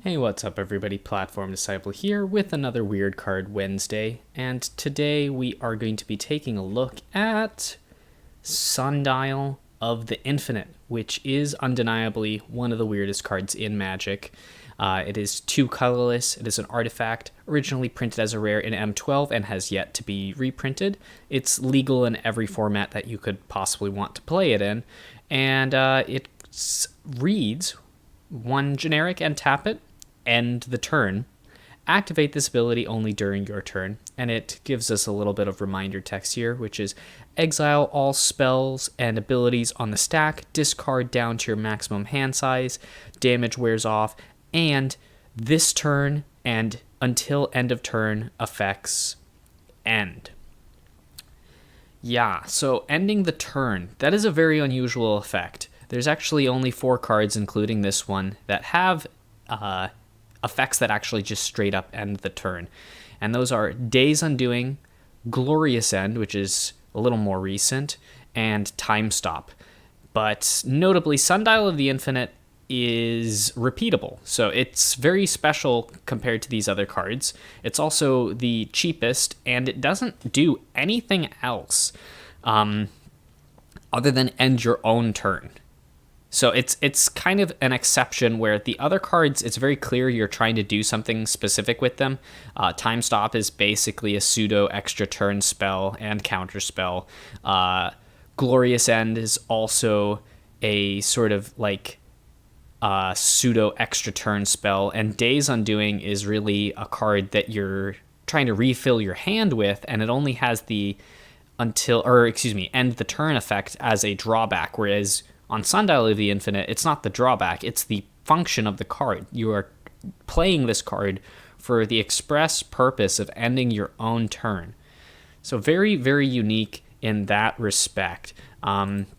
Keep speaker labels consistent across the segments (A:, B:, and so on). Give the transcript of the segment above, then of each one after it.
A: Hey, what's up everybody? Platform Disciple here with another Weird Card Wednesday, and today we are going to be taking a look at Sundial of the Infinite, which is undeniably one of the weirdest cards in Magic. It is 2 colorless, it is an artifact, originally printed as a rare in M12 and has yet to be reprinted. It's legal in every format that you could possibly want to play it in, and it reads 1 generic and tap it, end the turn. Activate this ability only during your turn, and it gives us a little bit of reminder text here, which is exile all spells and abilities on the stack, discard down to your maximum hand size, damage wears off, and this turn and until end of turn effects end. Yeah, so ending the turn, that is a very unusual effect. There's actually only 4 cards, including this one, that have effects that actually just straight up end the turn. And those are Days Undoing, Glorious End, which is a little more recent, and Time Stop. But notably, Sundial of the Infinite is repeatable, so it's very special compared to these other cards. It's also the cheapest, and it doesn't do anything else other than end your own turn. So it's kind of an exception where the other cards, it's very clear you're trying to do something specific with them. Time Stop is basically a pseudo extra turn spell and counter spell. Glorious End is also a sort of like pseudo extra turn spell, and Days Undoing is really a card that you're trying to refill your hand with, and it only has the end the turn effect as a drawback, whereas on Sundial of the Infinite, it's not the drawback, it's the function of the card. You are playing this card for the express purpose of ending your own turn. So very, very unique in that respect. Let's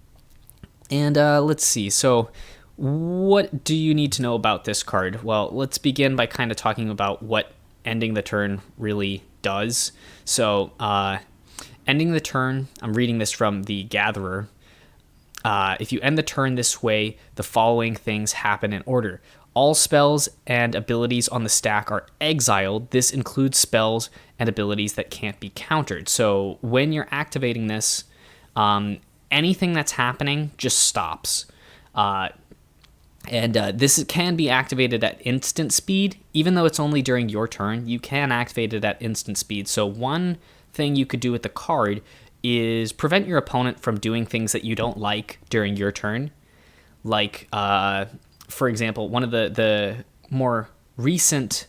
A: see. So what do you need to know about this card? Well, let's begin by kind of talking about what ending the turn really does. So ending the turn, I'm reading this from the Gatherer. If you end the turn this way, the following things happen in order. All spells and abilities on the stack are exiled. This includes spells and abilities that can't be countered. So when you're activating this, anything that's happening just stops. This can be activated at instant speed. Even though it's only during your turn, you can activate it at instant speed. So one thing you could do with the card is prevent your opponent from doing things that you don't like during your turn. Like, for example, one of the more recent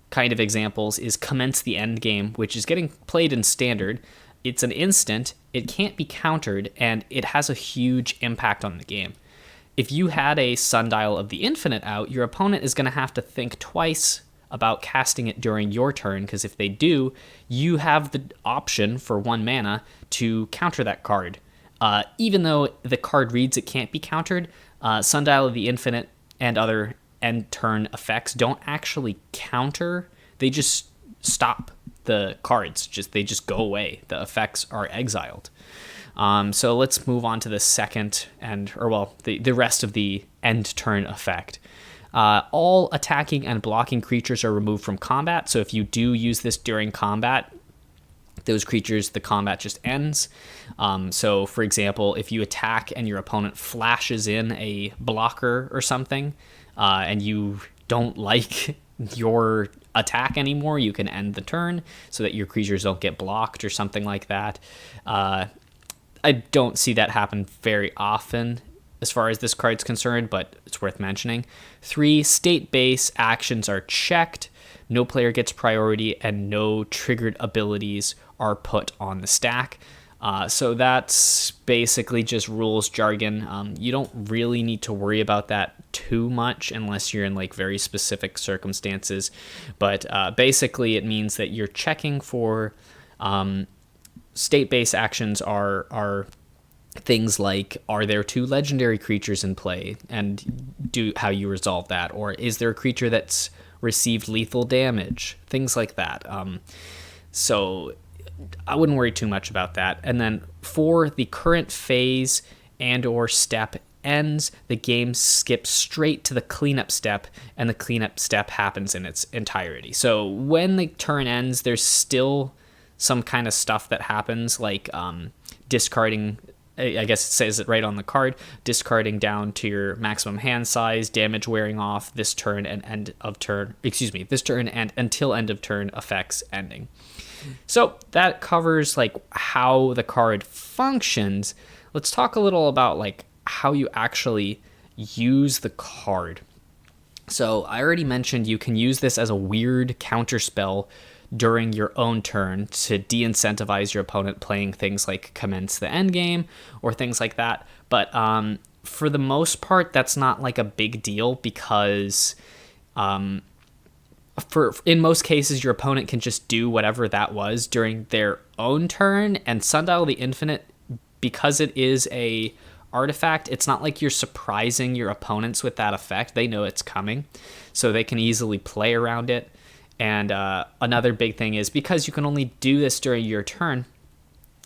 A: kind of examples is Commence the Endgame, which is getting played in Standard. It's an instant, it can't be countered, and it has a huge impact on the game. If you had a Sundial of the Infinite out, your opponent is going to have to think twice about casting it during your turn, because if they do, you have the option for 1 mana to counter that card. Even though the card reads it can't be countered, Sundial of the Infinite and other end turn effects don't actually counter. They just stop the cards. They just go away. The effects are exiled. So let's move on to the second the rest of the end turn effect. All attacking and blocking creatures are removed from combat. So if you do use this during combat, those creatures, the combat just ends. So for example, if you attack and your opponent flashes in a blocker or something, and you don't like your attack anymore, you can end the turn so that your creatures don't get blocked or something like that. I don't see that happen very often as far as this card's concerned, but it's worth mentioning. 3, state-based actions are checked, no player gets priority, and no triggered abilities are put on the stack. So that's basically just rules jargon. You don't really need to worry about that too much unless you're in like very specific circumstances. But basically it means that you're checking for state-based actions are things like, are there 2 legendary creatures in play, and how you resolve that, or is there a creature that's received lethal damage, things like that. So I wouldn't worry too much about that. And then for the current phase and or step ends, the game skips straight to the cleanup step, and the cleanup step happens in its entirety. So when the turn ends, there's still some kind of stuff that happens, like discarding, I guess it says it right on the card, discarding down to your maximum hand size, damage wearing off, this turn and this turn and until end of turn effects ending. So that covers like how the card functions. Let's talk a little about like how you actually use the card. So I already mentioned you can use this as a weird counter spell during your own turn to de-incentivize your opponent playing things like commence the endgame or things like that. But for the most part, that's not like a big deal because in most cases, your opponent can just do whatever that was during their own turn. And Sundial the Infinite, because it is a artifact, it's not like you're surprising your opponents with that effect. They know it's coming, so they can easily play around it. And another big thing is because you can only do this during your turn,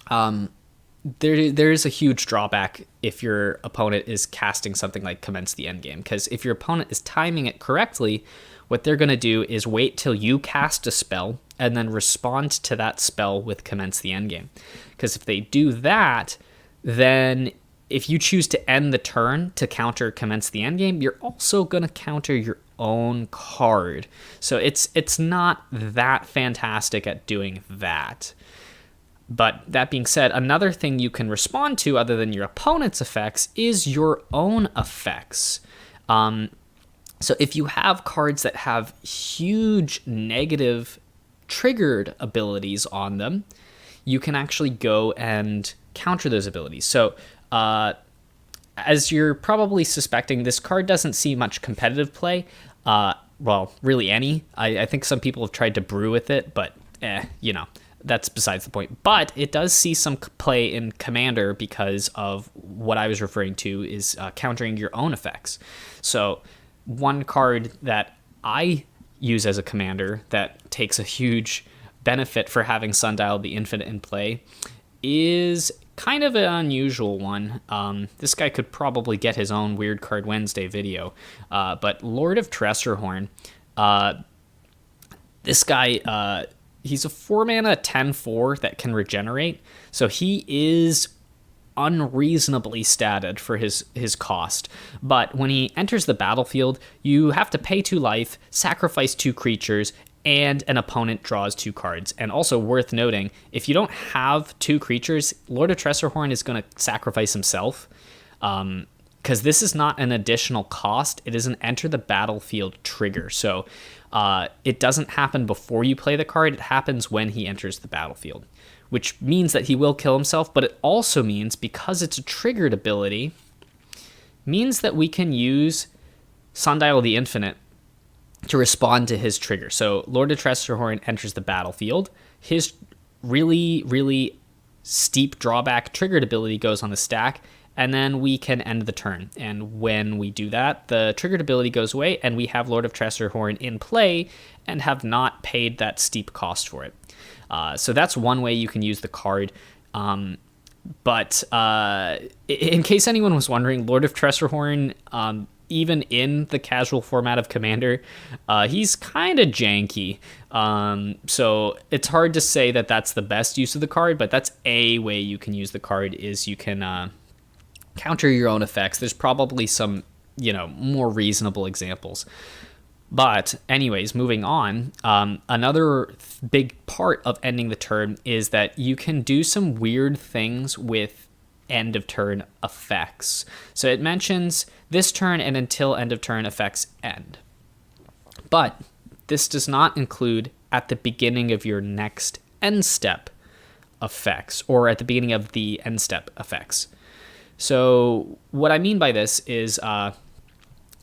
A: there is a huge drawback if your opponent is casting something like Commence the Endgame. Because if your opponent is timing it correctly, what they're going to do is wait till you cast a spell and then respond to that spell with Commence the Endgame. Because if they do that, then if you choose to end the turn to counter Commence the Endgame, you're also going to counter your own card. So it's not that fantastic at doing that. But that being said, another thing you can respond to other than your opponent's effects is your own effects. So if you have cards that have huge negative triggered abilities on them, you can actually go and counter those abilities. So as you're probably suspecting, this card doesn't see much competitive play. Well, really any. I think some people have tried to brew with it, but that's besides the point. But it does see some play in Commander because of what I was referring to is countering your own effects. So one card that I use as a commander that takes a huge benefit for having Sundial the Infinite in play is kind of an unusual one. This guy could probably get his own Weird Card Wednesday video. But Lord of Tressorhorn, this guy, he's a 4-mana 10/4 that can regenerate. So he is unreasonably statted for his cost. But when he enters the battlefield, you have to pay 2 life, sacrifice 2 creatures, and an opponent draws 2 cards. And also worth noting, if you don't have 2 creatures, Lord of Tressorhorn is going to sacrifice himself. Because this is not an additional cost. It is an enter the battlefield trigger. So it doesn't happen before you play the card. It happens when he enters the battlefield, which means that he will kill himself. But it also means, because it's a triggered ability, means that we can use Sundial the Infinite to respond to his trigger. So Lord of Tressorhorn enters the battlefield. His really, really steep drawback triggered ability goes on the stack, and then we can end the turn. And when we do that, the triggered ability goes away, and we have Lord of Tressorhorn in play and have not paid that steep cost for it. So that's one way you can use the card. But in case anyone was wondering, Lord of Tressorhorn, even in the casual format of Commander, he's kind of janky. So it's hard to say that that's the best use of the card, but that's a way you can use the card, is you can counter your own effects. There's probably some, more reasonable examples. But anyways, moving on, another big part of ending the turn is that you can do some weird things with end of turn effects. So it mentions this turn and until end of turn effects end. But this does not include at the beginning of your next end step effects or at the beginning of the end step effects. So what I mean by this is,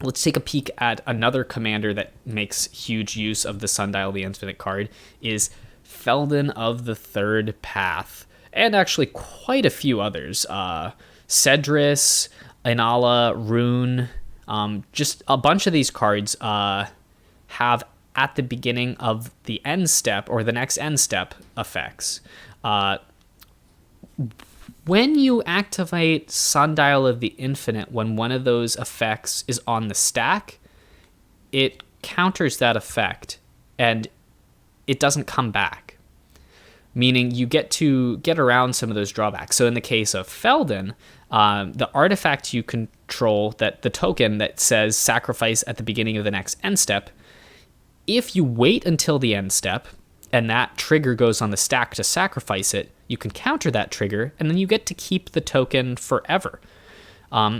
A: let's take a peek at another commander that makes huge use of the Sundial the Infinite card, is Felden of the Third Path. And actually quite a few others. Cedris, Inala, Rune, just a bunch of these cards have at the beginning of the end step or the next end step effects. when you activate Sundial of the Infinite, when one of those effects is on the stack, it counters that effect and it doesn't come back. Meaning you get to get around some of those drawbacks. So in the case of Feldon, the artifact you control, that the token that says sacrifice at the beginning of the next end step, if you wait until the end step and that trigger goes on the stack to sacrifice it, you can counter that trigger and then you get to keep the token forever.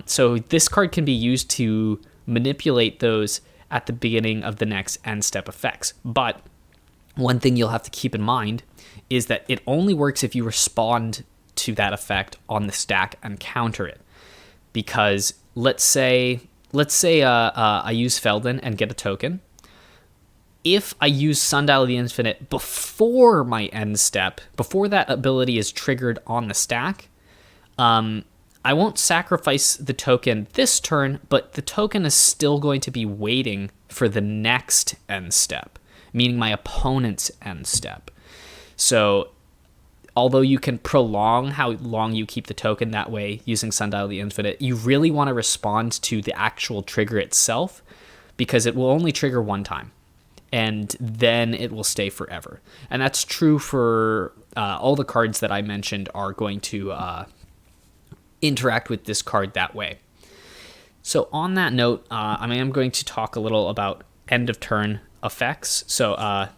A: So this card can be used to manipulate those at the beginning of the next end step effects. But one thing you'll have to keep in mind is that it only works if you respond to that effect on the stack and counter it. Because let's say I use Feldon and get a token. If I use Sundial of the Infinite before my end step, before that ability is triggered on the stack, I won't sacrifice the token this turn, but the token is still going to be waiting for the next end step, meaning my opponent's end step. So although you can prolong how long you keep the token that way using Sundial of the Infinite, you really want to respond to the actual trigger itself, because it will only trigger one time and then it will stay forever. And that's true for all the cards that I mentioned are going to interact with this card that way. So on that note, I am going to talk a little about end of turn effects. So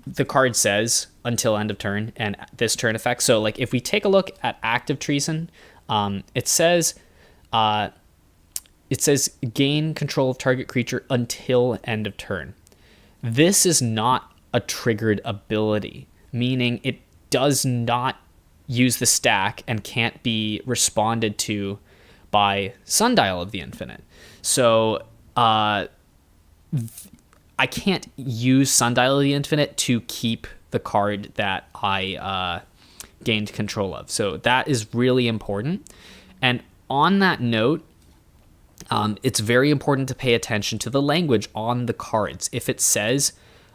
A: the card says until end of turn and this turn effect. So like if we take a look at Active Treason, it says gain control of target creature until end of turn. This is not a triggered ability, meaning it does not use the stack and can't be responded to by Sundial of the Infinite. So I can't use Sundial of the Infinite to keep the card that I gained control of. So that is really important. And on that note, it's very important to pay attention to the language on the cards. If it says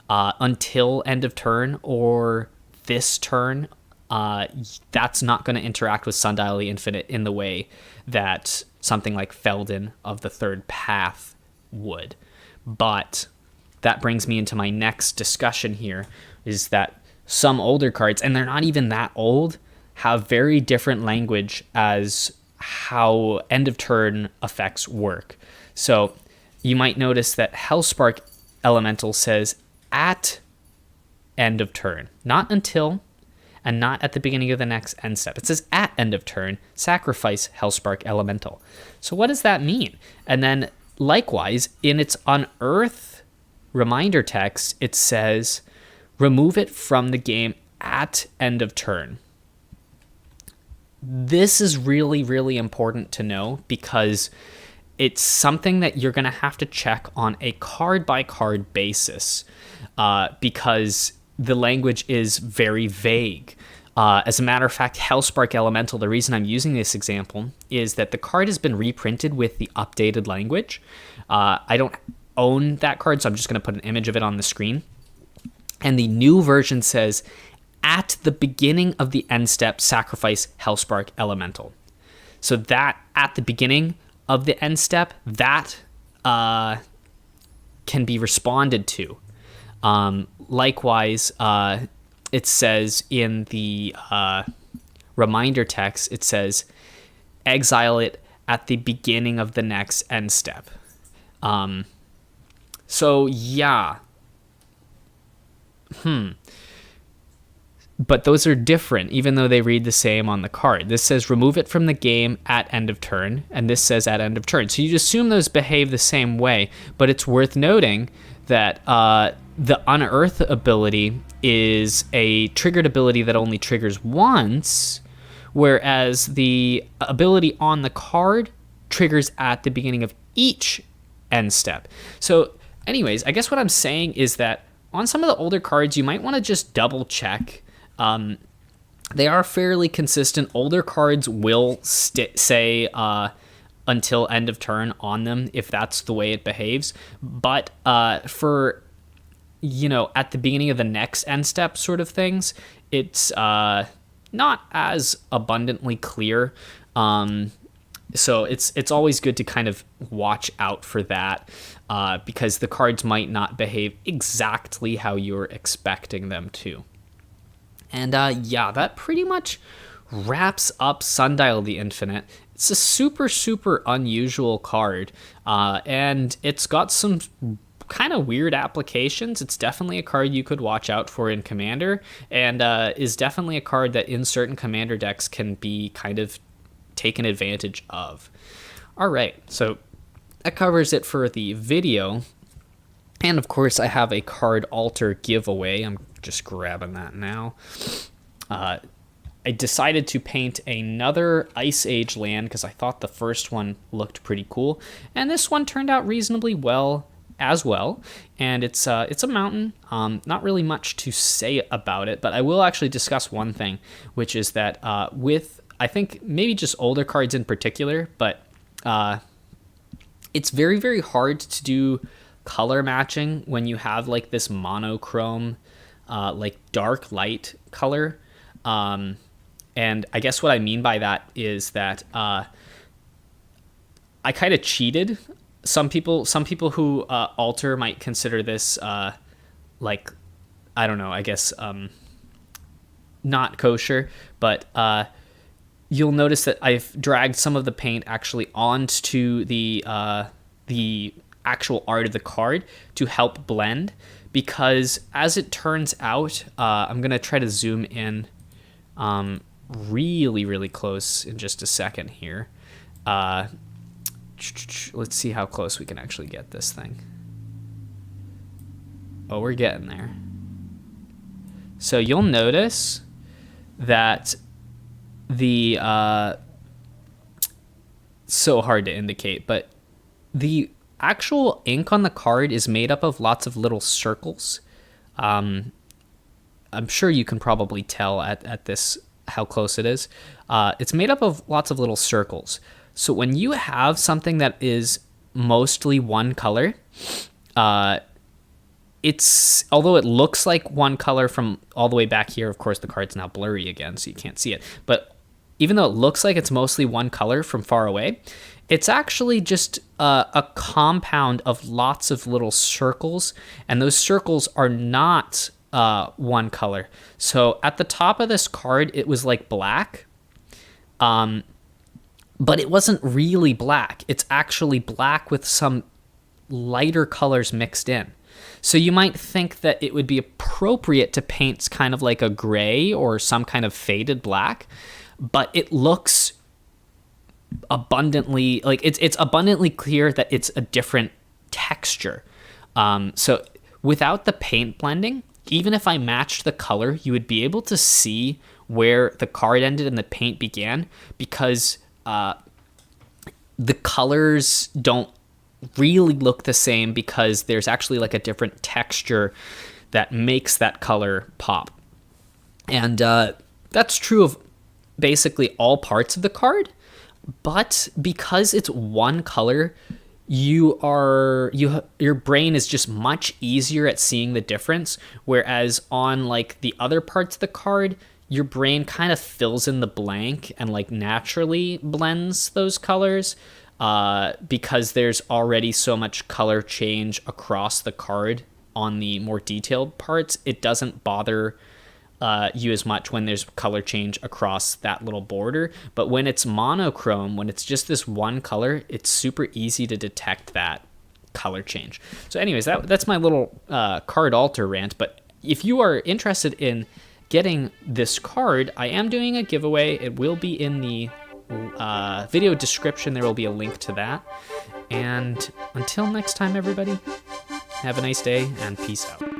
A: until end of turn or this turn, that's not going to interact with Sundial of the Infinite in the way that something like Feldon of the Third Path would. But that brings me into my next discussion here, is that some older cards, and they're not even that old, have very different language as how end of turn effects work. So you might notice that Hellspark Elemental says at end of turn, not until, and not at the beginning of the next end step. It says at end of turn, sacrifice Hellspark Elemental. So what does that mean? And then likewise, in its Unearth reminder text, it says remove it from the game at end of turn. This is really, really important to know, because it's something that you're going to have to check on a card-by-card basis, because the language is very vague. As a matter of fact, Hellspark Elemental, the reason I'm using this example is that the card has been reprinted with the updated language. I don't own that card, so I'm just going to put an image of it on the screen. And the new version says, at the beginning of the end step, sacrifice Hellspark Elemental. So that at the beginning of the end step, that can be responded to. Likewise, it says in the reminder text, it says exile it at the beginning of the next end step. So yeah. But those are different, even though they read the same on the card. This says remove it from the game at end of turn, and this says at end of turn. So you assume those behave the same way, but it's worth noting that the Unearth ability is a triggered ability that only triggers once, whereas the ability on the card triggers at the beginning of each end step. So anyways, I guess what I'm saying is that on some of the older cards, you might want to just double check. They are fairly consistent. Older cards will say until end of turn on them if that's the way it behaves. But for, at the beginning of the next end step sort of things, it's not as abundantly clear. So it's always good to kind of watch out for that, because the cards might not behave exactly how you're expecting them to. And yeah, that pretty much wraps up Sundial the Infinite. It's a super, super unusual card, and it's got some kind of weird applications. It's definitely a card you could watch out for in Commander, and is definitely a card that in certain Commander decks can be kind of taken advantage of. All right, so that covers it for the video. And of course, I have a card altar giveaway. I'm just grabbing that now. I decided to paint another Ice Age land because I thought the first one looked pretty cool, and this one turned out reasonably well as well. And it's a mountain. Not really much to say about it, but I will actually discuss one thing, which is that with, I think maybe just older cards in particular, but it's very, very hard to do color matching when you have like this monochrome, like dark light color. And I guess what I mean by that is that I kind of cheated. Some people who alter might consider this like, I don't know, I guess not kosher, but you'll notice that I've dragged some of the paint actually onto the actual art of the card to help blend, because as it turns out, I'm gonna try to zoom in really, really close in just a second here. Let's see how close we can actually get this thing. Oh, we're getting there. So you'll notice that the so hard to indicate, but the actual ink on the card is made up of lots of little circles. I'm sure you can probably tell at this how close it is. It's made up of lots of little circles. So when you have something that is mostly one color, it's, although it looks like one color from all the way back here, of course the card's now blurry again, so you can't see it. But even though it looks like it's mostly one color from far away, it's actually just a compound of lots of little circles, and those circles are not one color. So at the top of this card, it was like black, but it wasn't really black. It's actually black with some lighter colors mixed in. So you might think that it would be appropriate to paint kind of like a gray or some kind of faded black, but it looks abundantly, like it's abundantly clear that it's a different texture. So without the paint blending, even if I matched the color, you would be able to see where the card ended and the paint began, because the colors don't really look the same, because there's actually like a different texture that makes that color pop. And that's true of basically all parts of the card, but because it's one color, your brain is just much easier at seeing the difference, whereas on like the other parts of the card, your brain kind of fills in the blank and like naturally blends those colors, because there's already so much color change across the card on the more detailed parts. It doesn't bother you as much when there's color change across that little border. But when it's monochrome, when it's just this one color, it's super easy to detect that color change. So anyways, that's my little card altar rant. But if you are interested in getting this card, I am doing a giveaway. It will be in the video description. There will be a link to that. And until next time, everybody, have a nice day and peace out.